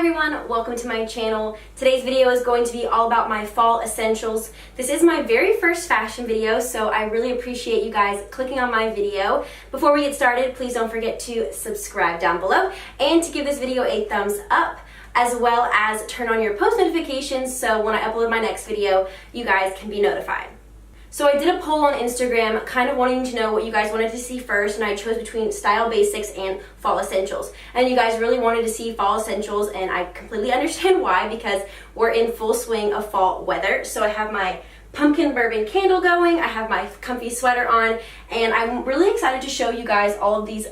everyone, welcome to my channel. Today's video is going to be all about my fall essentials. This is my very first fashion video, so I really appreciate you guys clicking on my video. Before we get started, please don't forget to subscribe down below and to give this video a thumbs up, as well as turn on your post notifications so when I upload my next video, you guys can be notified. So I did a poll on Instagram kind of wanting to know what you guys wanted to see first, and I chose between style basics and fall essentials. And you guys really wanted to see fall essentials, and I completely understand why, because we're in full swing of fall weather. So I have my pumpkin bourbon candle going, I have my comfy sweater on, and I'm really excited to show you guys all of these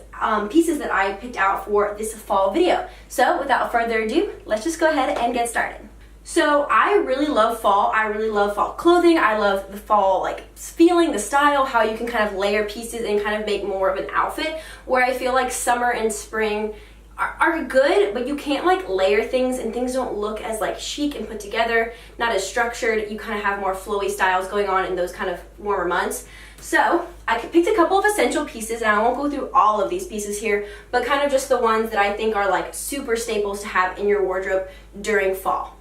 pieces that I picked out for this fall video. So without further ado, let's just go ahead and get started. So I really love fall. I really love fall clothing. I love the fall feeling, the style, how you can kind of layer pieces and kind of make more of an outfit, where I feel like summer and spring are good, but you can't layer things and things don't look as chic and put together, not as structured. You kind of have more flowy styles going on in those kind of warmer months. So I picked a couple of essential pieces, and I won't go through all of these pieces here, but kind of just the ones that I think are super staples to have in your wardrobe during fall.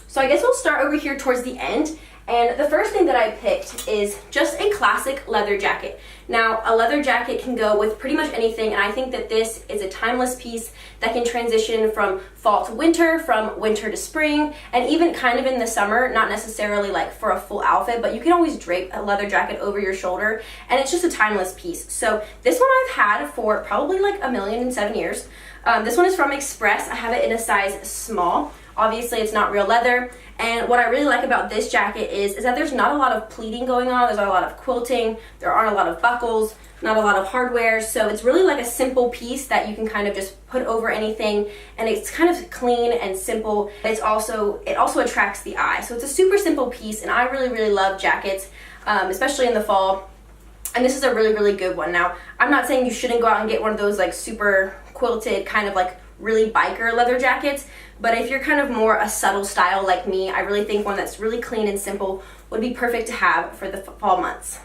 So I guess we'll start over here towards the end, and the first thing that I picked is just a classic leather jacket. Now, a leather jacket can go with pretty much anything, and I think that this is a timeless piece that can transition from fall to winter, from winter to spring, and even kind of in the summer, not necessarily for a full outfit, but you can always drape a leather jacket over your shoulder, and it's just a timeless piece. So this one I've had for probably 1,000,007 years. This one is from Express. I have it in a size small. Obviously, it's not real leather, and what I really like about this jacket is that there's not a lot of pleating going on, there's not a lot of quilting, there aren't a lot of buckles, not a lot of hardware, so it's really a simple piece that you can kind of just put over anything, and it's kind of clean and simple. It also attracts the eye, so it's a super simple piece, and I really love jackets, especially in the fall. And this is a really good one. Now, I'm not saying you shouldn't go out and get one of those super quilted kind of really biker leather jackets, but if you're kind of more a subtle style like me, I really think one that's really clean and simple would be perfect to have for the fall months.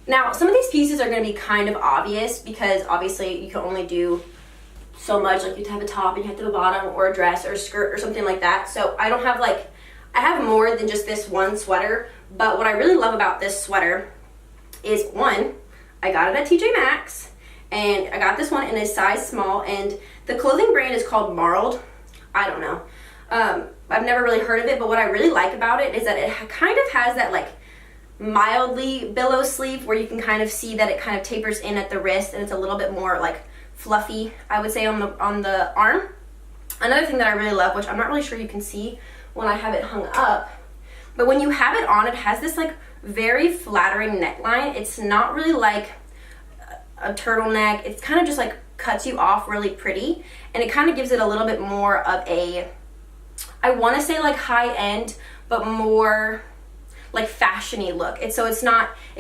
Now, some of these pieces are going to be kind of obvious because obviously you can only do so much. You'd have a top and you have to have a bottom, or a dress or a skirt or something like that. So I don't have I have more than just this one sweater, but what I really love about this sweater is, one, I got it at TJ Maxx, and I got this one in a size small, and the clothing brand is called Marled. I don't know. I've never really heard of it, but what I really like about it is that it kind of has that mildly billow sleeve where you can kind of see that it kind of tapers in at the wrist, and it's a little bit more fluffy, I would say, on the arm. Another thing that I really love, which I'm not really sure you can see when I have it hung up, but when you have it on, it has this very flattering neckline. It's not really a turtleneck. It's kind of just cuts you off really pretty, and it kind of gives it a little bit more of a, I want to say high end, but more fashiony look. It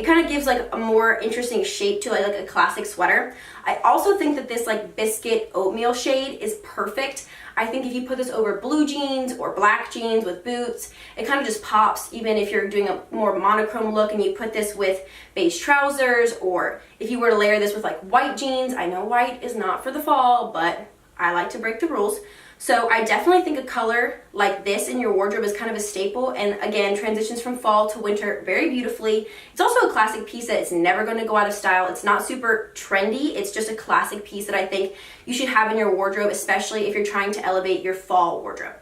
kind of gives a more interesting shape to a classic sweater. I also think that this biscuit oatmeal shade is perfect. I think if you put this over blue jeans or black jeans with boots, it kind of just pops, even if you're doing a more monochrome look and you put this with beige trousers, or if you were to layer this with white jeans. I know white is not for the fall, but I like to break the rules. So I definitely think a color like this in your wardrobe is kind of a staple, and again, transitions from fall to winter very beautifully. It's also a classic piece that it's never going to go out of style. It's not super trendy. It's just a classic piece that I think you should have in your wardrobe, especially if you're trying to elevate your fall wardrobe.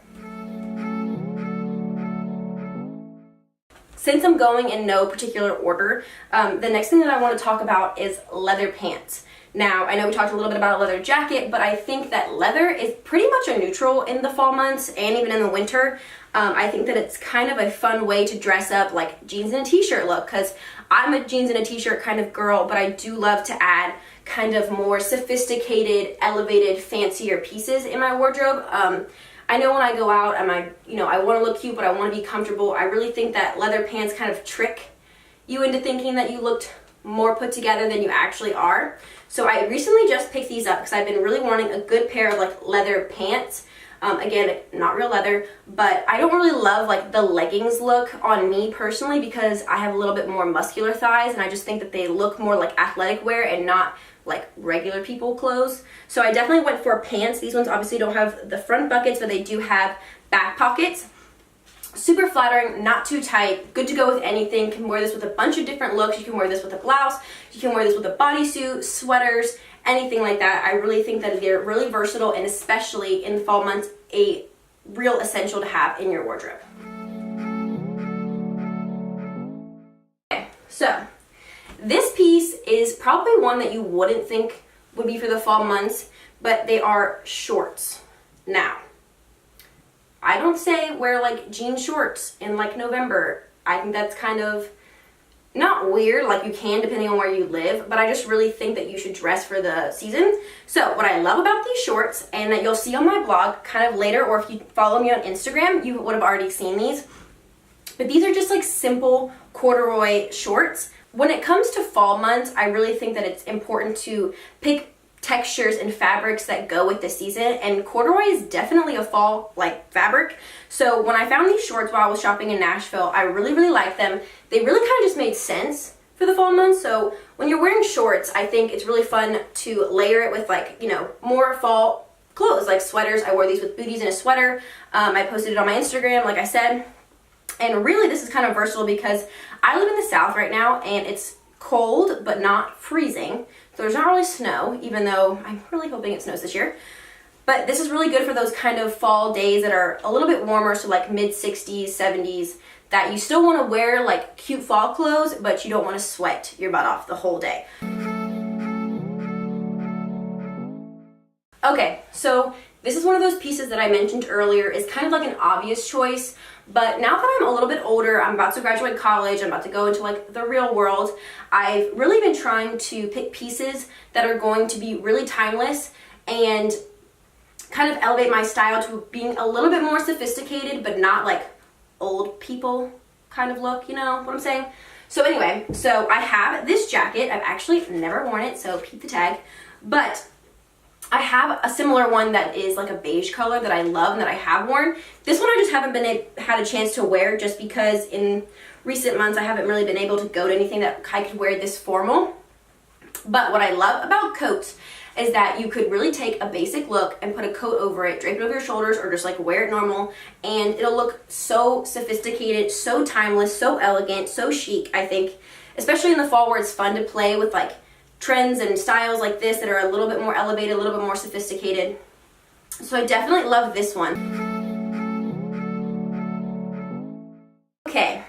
Since I'm going in no particular order, the next thing that I want to talk about is leather pants. Now, I know we talked a little bit about a leather jacket, but I think that leather is pretty much a neutral in the fall months and even in the winter. I think that it's kind of a fun way to dress up jeans and a t-shirt look, because I'm a jeans and a t-shirt kind of girl, but I do love to add kind of more sophisticated, elevated, fancier pieces in my wardrobe. I know when I go out, I want to look cute, but I want to be comfortable. I really think that leather pants kind of trick you into thinking that you looked more put together than you actually are. So I recently just picked these up because I've been really wanting a good pair of leather pants. Again, not real leather, but I don't really love like the leggings look on me personally because I have a little bit more muscular thighs, and I just think that they look more like athletic wear and not like regular people clothes. So I definitely went for pants. These ones obviously don't have the front buckets, but they do have back pockets. Super flattering, not too tight, good to go with anything. You can wear this with a bunch of different looks. You can wear this with a blouse, you can wear this with a bodysuit, sweaters, anything like that. I really think that they're really versatile, and especially in the fall months, a real essential to have in your wardrobe. Okay, so this piece is probably one that you wouldn't think would be for the fall months, but they are shorts. Now, I don't say wear like jean shorts in like November. I think that's kind of not weird, like you can depending on where you live, but I just really think that you should dress for the season. So what I love about these shorts, and that you'll see on my blog kind of later, or if you follow me on Instagram, you would have already seen these, but these are just like simple corduroy shorts. When it comes to fall months, I really think that it's important to pick textures and fabrics that go with the season, and corduroy is definitely a fall like fabric. So when I found these shorts while I was shopping in Nashville, I really liked them. They really kind of just made sense for the fall months. So when you're wearing shorts, I think it's really fun to layer it with like, you know, more fall clothes like sweaters. I wore these with booties and a sweater. I posted it on my Instagram, like I said. And really this is kind of versatile because I live in the South right now and it's cold but not freezing. So there's not really snow, even though I'm really hoping it snows this year. But this is really good for those kind of fall days that are a little bit warmer, so like mid 60s, 70s, that you still want to wear like cute fall clothes, but you don't want to sweat your butt off the whole day. Okay, so this is one of those pieces that I mentioned earlier is kind of like an obvious choice, but now that I'm a little bit older, I'm about to graduate college, I'm about to go into like the real world, I've really been trying to pick pieces that are going to be really timeless and kind of elevate my style to being a little bit more sophisticated, but not like old people kind of look, you know what I'm saying? So anyway, so I have this jacket. I've actually never worn it, so peep the tag, but I have a similar one that is like a beige color that I love and that I have worn. This one I just haven't had a chance to wear just because in recent months I haven't really been able to go to anything that I could wear this formal. But what I love about coats is that you could really take a basic look and put a coat over it, drape it over your shoulders, or just like wear it normal, and it'll look so sophisticated, so timeless, so elegant, so chic, I think, especially in the fall where it's fun to play with like trends and styles like this that are a little bit more elevated, a little bit more sophisticated. So I definitely love this one. Okay,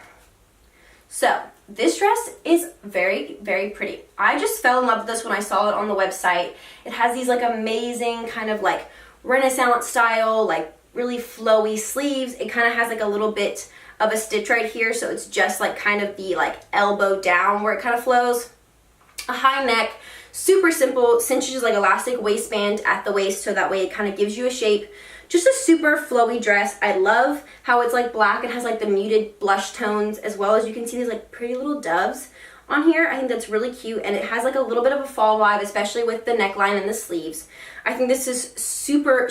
so this dress is very pretty. I just fell in love with this when I saw it on the website. It has these like amazing kind of like Renaissance style, like really flowy sleeves. It kind of has like a little bit of a stitch right here, so it's just like kind of the like elbow down where it kind of flows. A high neck, super simple, cinches like elastic waistband at the waist, so that way it kind of gives you a shape. Just a super flowy dress. I love how it's like black and has like the muted blush tones, as well as you can see these like pretty little doves on here. I think that's really cute, and it has like a little bit of a fall vibe, especially with the neckline and the sleeves. I think this is super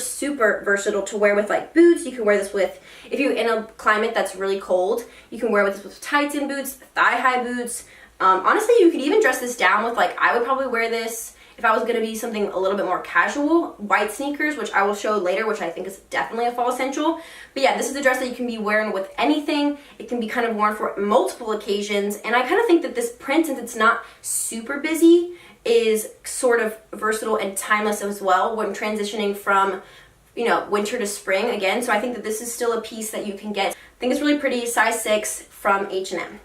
versatile to wear with like boots. You can wear this with, if you're in a climate that's really cold, you can wear this with tights and boots, thigh-high boots. Honestly, you could even dress this down with like, I would probably wear this if I was going to be something a little bit more casual, white sneakers, which I will show later, which I think is definitely a fall essential. But yeah, this is the dress that you can be wearing with anything. It can be kind of worn for multiple occasions, and I kind of think that this print, since it's not super busy, is sort of versatile and timeless as well when transitioning from, you know, winter to spring again. So I think that this is still a piece that you can get. I think it's really pretty, size 6 from H&M.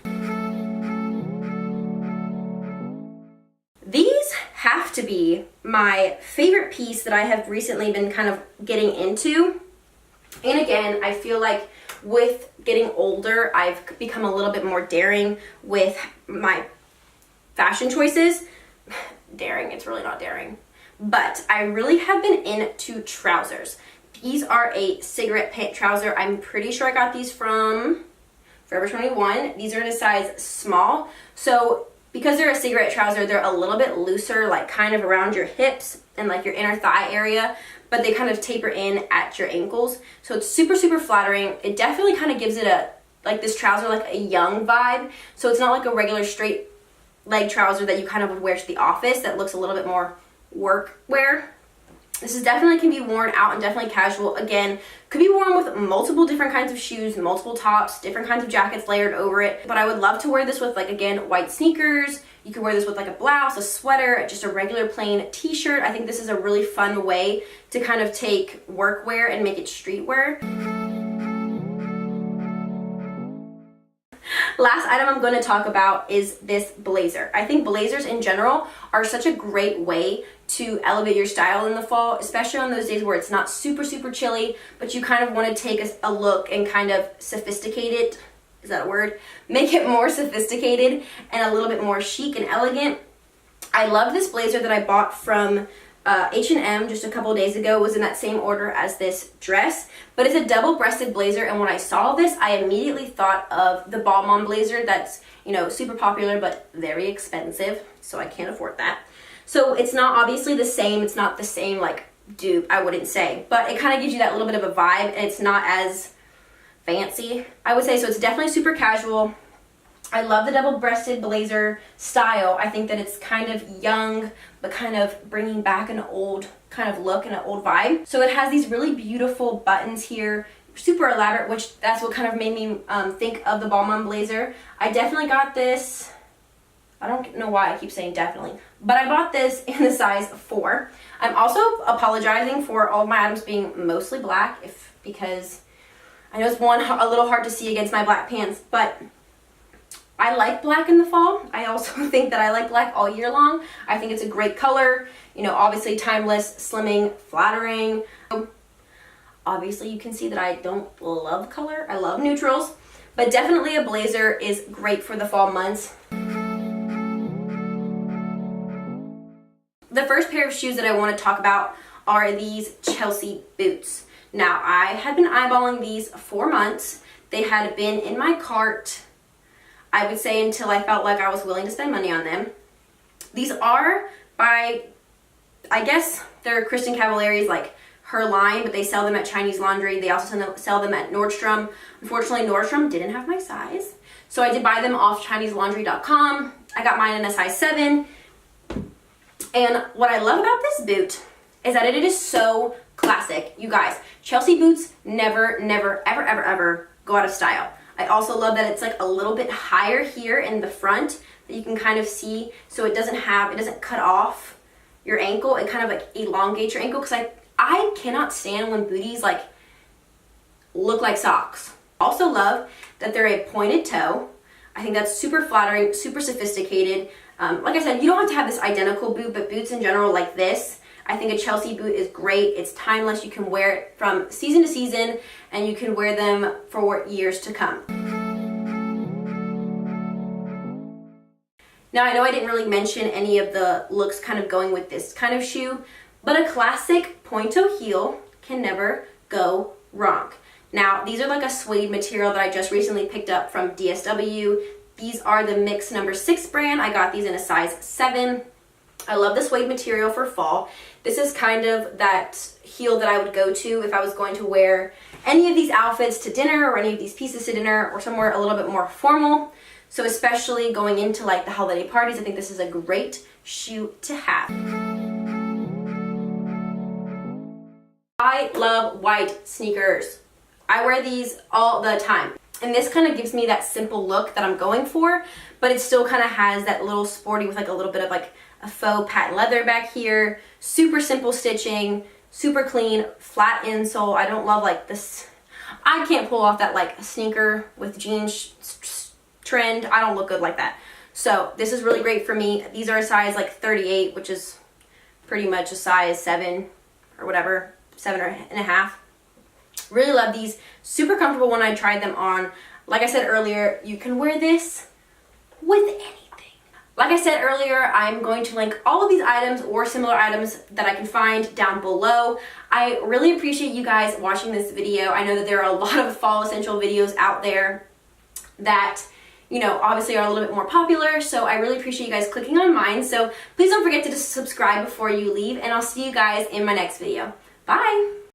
These have to be my favorite piece that I have recently been kind of getting into. And again, I feel like with getting older, I've become a little bit more daring with my fashion choices. Daring, it's really not daring. But I really have been into trousers. These are a cigarette pant trouser. I'm pretty sure I got these from Forever 21. These are in a size small. So Because they're a cigarette trouser, they're a little bit looser, like kind of around your hips and like your inner thigh area, but they kind of taper in at your ankles. So it's super, super flattering. It definitely kind of gives it a, like this trouser, like a young vibe. So it's not like a regular straight leg trouser that you kind of would wear to the office that looks a little bit more work wear. This is definitely can be worn out and definitely casual. Again, could be worn with multiple different kinds of shoes, multiple tops, different kinds of jackets layered over it. But I would love to wear this with, like, again, white sneakers. You could wear this with like a blouse, a sweater, just a regular plain t-shirt. I think this is a really fun way to kind of take workwear and make it streetwear. Last item I'm going to talk about is this blazer. I think blazers in general are such a great way to elevate your style in the fall, especially on those days where it's not super, super chilly, but you kind of want to take a look and kind of sophisticate it. Is that a word? Make it more sophisticated and a little bit more chic and elegant. I love this blazer that I bought from H&M just a couple days ago. It was in that same order as this dress, but it's a double-breasted blazer, and when I saw this, I immediately thought of the Balmain blazer that's, you know, super popular but very expensive, so I can't afford that. So it's not obviously the same, it's not the same like dupe, I wouldn't say, but it kind of gives you that little bit of a vibe, and it's not as fancy, I would say. So it's definitely super casual. I love the double-breasted blazer style. I think that it's kind of young, but kind of bringing back an old kind of look and an old vibe. So it has these really beautiful buttons here, super elaborate, which that's what kind of made me think of the Balmain blazer. I definitely got this, I don't know why I keep saying definitely, but I bought this in the size 4. I'm also apologizing for all of my items being mostly black, because I know it's a little hard to see against my black pants, but I like black in the fall. I also think that I like black all year long. I think it's a great color, you know, obviously timeless, slimming, flattering. Obviously you can see that I don't love color. I love neutrals, but definitely a blazer is great for the fall months. The first pair of shoes that I want to talk about are these Chelsea boots. Now, I had been eyeballing these for months. They had been in my cart, I would say, until I felt like I was willing to spend money on them. These are by, I guess they're Kristen Cavallari's, like, her line, but they sell them at Chinese Laundry. They also sell them at Nordstrom. Unfortunately, Nordstrom didn't have my size, so I did buy them off ChineseLaundry.com. I got mine in a size 7. And what I love about this boot is that it is so classic. You guys, Chelsea boots never, ever, ever go out of style. I also love that it's like a little bit higher here in the front that you can kind of see, so it doesn't cut off your ankle. It kind of like elongates your ankle, because I cannot stand when booties like look like socks. Also love that they're a pointed toe. I think that's super flattering, super sophisticated. Like I said, you don't have to have this identical boot, but boots in general like this, I think a Chelsea boot is great. It's timeless. You can wear it from season to season, and you can wear them for years to come. Now, I know I didn't really mention any of the looks kind of going with this kind of shoe, but a classic point-toe heel can never go wrong. Now, these are like a suede material that I just recently picked up from DSW. These are the Mix number 6 brand. I got these in a size 7. I love the suede material for fall. This is kind of that heel that I would go to if I was going to wear any of these outfits to dinner, or any of these pieces to dinner, or somewhere a little bit more formal. So especially going into like the holiday parties, I think this is a great shoe to have. I love white sneakers. I wear these all the time. And this kind of gives me that simple look that I'm going for, but it still kind of has that little sporty with like a little bit of like a faux patent leather back here. Super simple stitching, super clean, flat insole. I don't love like this. I can't pull off that like sneaker with jeans trend. I don't look good like that. So this is really great for me. These are a size like 38, which is pretty much a size 7 or whatever, 7.5. Really love these. Super comfortable when I tried them on. Like I said earlier, you can wear this with anything. Like I said earlier, I'm going to link all of these items or similar items that I can find down below. I really appreciate you guys watching this video. I know that there are a lot of fall essential videos out there that, you know, obviously are a little bit more popular. So I really appreciate you guys clicking on mine. So please don't forget to just subscribe before you leave, and I'll see you guys in my next video. Bye!